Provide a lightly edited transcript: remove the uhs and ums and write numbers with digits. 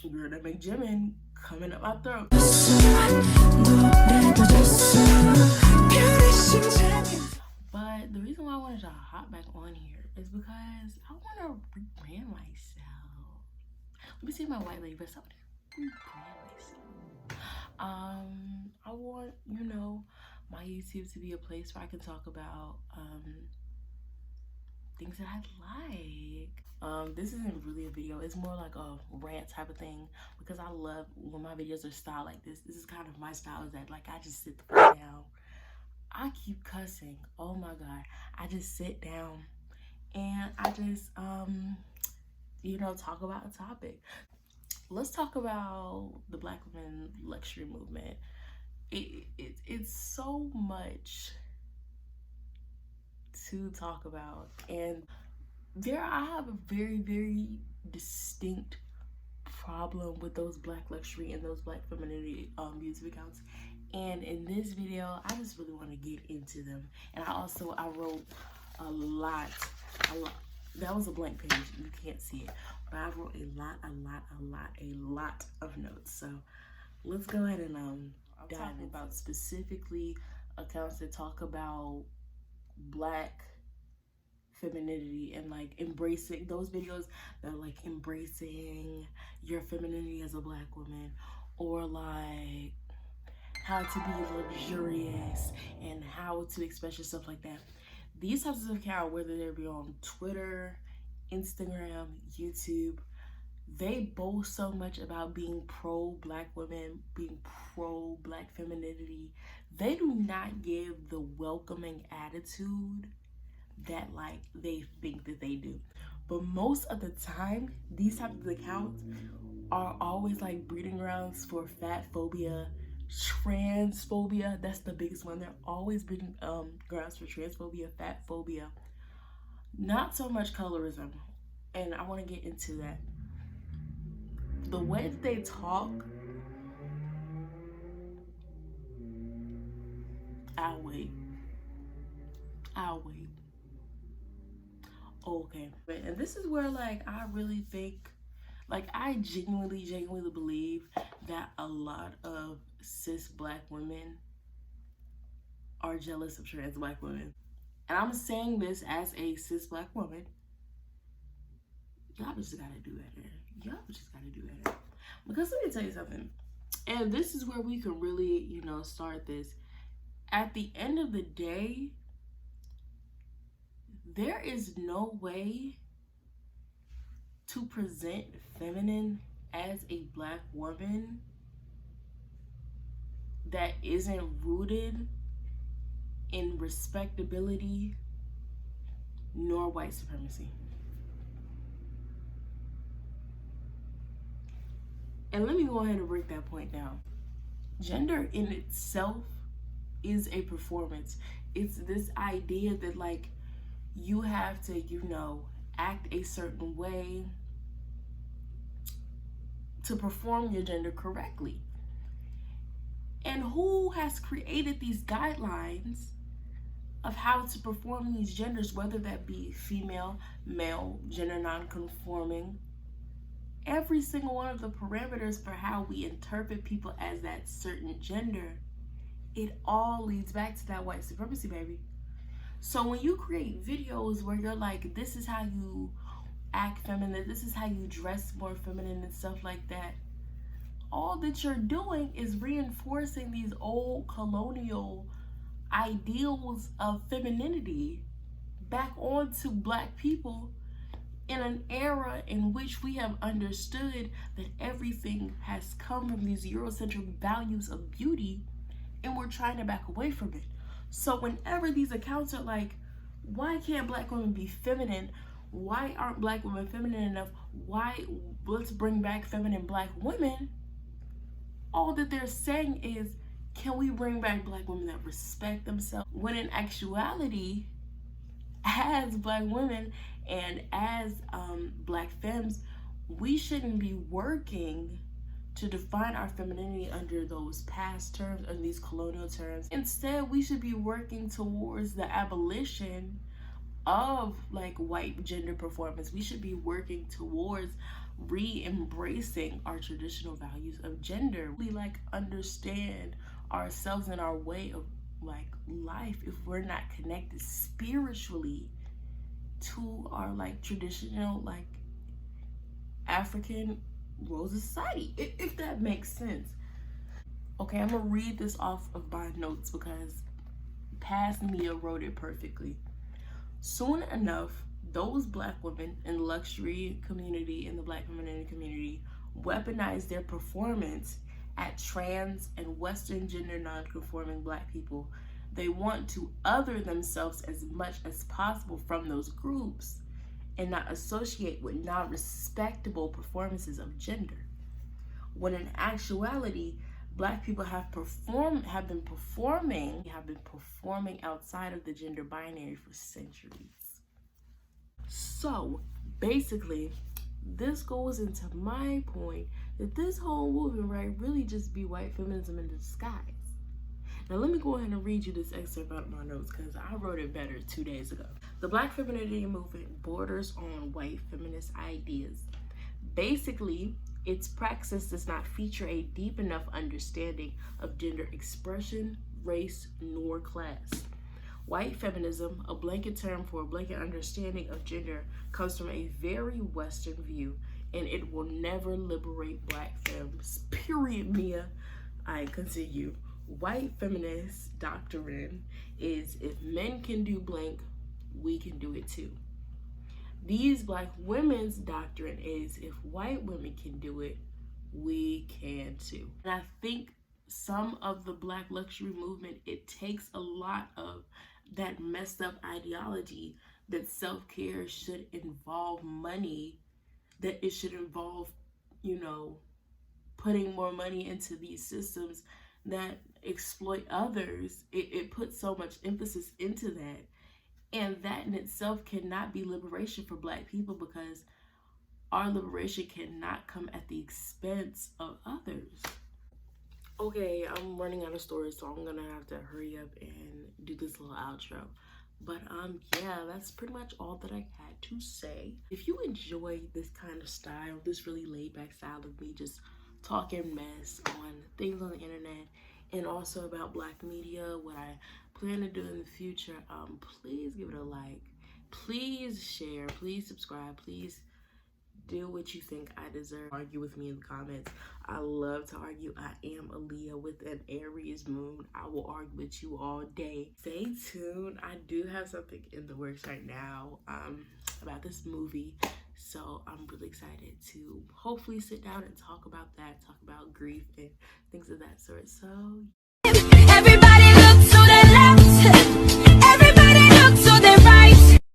Girl, that make Jimin coming up my throat. But the reason why I wanted to hop back on here is because I want to rebrand myself. Let me see my white lady best. I want to rebrand myself. I want, you know, my YouTube to be a place where I can talk about things that I like. This isn't really a video, it's more like a rant type of thing, because I love when my videos are styled like this. This is kind of my style, is that like I just sit the fuck down. I keep cussing, oh my god. I just sit down and I just you know, talk about a topic. Let's talk about the Black women luxury movement. It's so much to talk about, and I have a very, very distinct problem with those Black luxury and those Black femininity YouTube accounts. And in this video, I just really want to get into them. And I wrote a lot. That was a blank page, you can't see it, but I wrote a lot of notes. So let's go ahead and dive about specifically accounts that talk about Black femininity and like embracing those videos that are like embracing your femininity as a Black woman, or like how to be luxurious and how to express yourself like that. These types of accounts, whether they be on Twitter, Instagram, YouTube, they boast so much about being pro-Black women, being pro-Black femininity. They do not give the welcoming attitude that like they think that they do. But most of the time, these types of accounts are always like breeding grounds for fat phobia, transphobia. That's the biggest one. They're always breeding grounds for transphobia, fat phobia, not so much colorism. And I want to get into that. The way that they talk, I'll wait. Okay, and this is where like I really think, like I genuinely believe that a lot of cis Black women are jealous of trans Black women. And I'm saying this as a cis Black woman. Y'all just gotta do better. Y'all just gotta do better. Because let me tell you something. And this is where we can really, you know, start this. At the end of the day, there is no way to present feminine as a Black woman that isn't rooted in respectability nor white supremacy. And let me go ahead and break that point down. Gender in itself is a performance. It's this idea that like you have to, you know, act a certain way to perform your gender correctly. And who has created these guidelines of how to perform these genders, whether that be female, male, gender non-conforming? Every single one of the parameters for how we interpret people as that certain gender, it all leads back to that white supremacy, baby. So when you create videos where you're like, this is how you act feminine, this is how you dress more feminine and stuff like that, all that you're doing is reinforcing these old colonial ideals of femininity back onto Black people in an era in which we have understood that everything has come from these Eurocentric values of beauty, and we're trying to back away from it. So whenever these accounts are like, why can't Black women be feminine? Why aren't Black women feminine enough? Let's bring back feminine Black women. All that they're saying is, can we bring back Black women that respect themselves? When in actuality, as Black women and as Black femmes, we shouldn't be working to define our femininity under those past terms, under these colonial terms. Instead, we should be working towards the abolition of like white gender performance. We should be working towards re-embracing our traditional values of gender. We like understand ourselves and our way of like life if we're not connected spiritually to our like traditional like African rules of society, if that makes sense. Okay, I'm gonna read this off of my notes because past Mia wrote it perfectly. Soon enough, those black women in the luxury community, in the black femininity community, weaponize their performance at trans and Western gender non-conforming black people. They want to other themselves as much as possible from those groups and not associate with non-respectable performances of gender. When in actuality, black people have been performing outside of the gender binary for centuries. So basically, this goes into my point that this whole movement, right, really just be white feminism in disguise. Now let me go ahead and read you this excerpt out of my notes because I wrote it better 2 days ago. The black femininity movement borders on white feminist ideas. Basically, its praxis does not feature a deep enough understanding of gender expression, race, nor class. White feminism, a blanket term for a blanket understanding of gender, comes from a very Western view, and it will never liberate black femmes. Period, Mia. I continue. White feminist doctrine is if men can do blank, we can do it too. These black women's doctrine is if white women can do it, we can too. And I think some of the black luxury movement, it takes a lot of that messed up ideology that self-care should involve money, that it should involve, putting more money into these systems that exploit others. It puts so much emphasis into that. And that in itself cannot be liberation for black people because our liberation cannot come at the expense of others. Okay, I'm running out of stories, so I'm gonna have to hurry up and do this little outro. But yeah, that's pretty much all that I had to say. If you enjoy this kind of style, this really laid back style of me just talking mess on things on the internet and also about black media, what I plan to do in the future, please give it a like, please share, please subscribe, please do what you think I deserve. Argue with me in the comments. I love to argue. I am a Leo with an Aries moon. I will argue with you all day. Stay tuned. I do have something in the works right now about this movie. So I'm really excited to hopefully sit down and talk about that, talk about grief and things of that sort. So everybody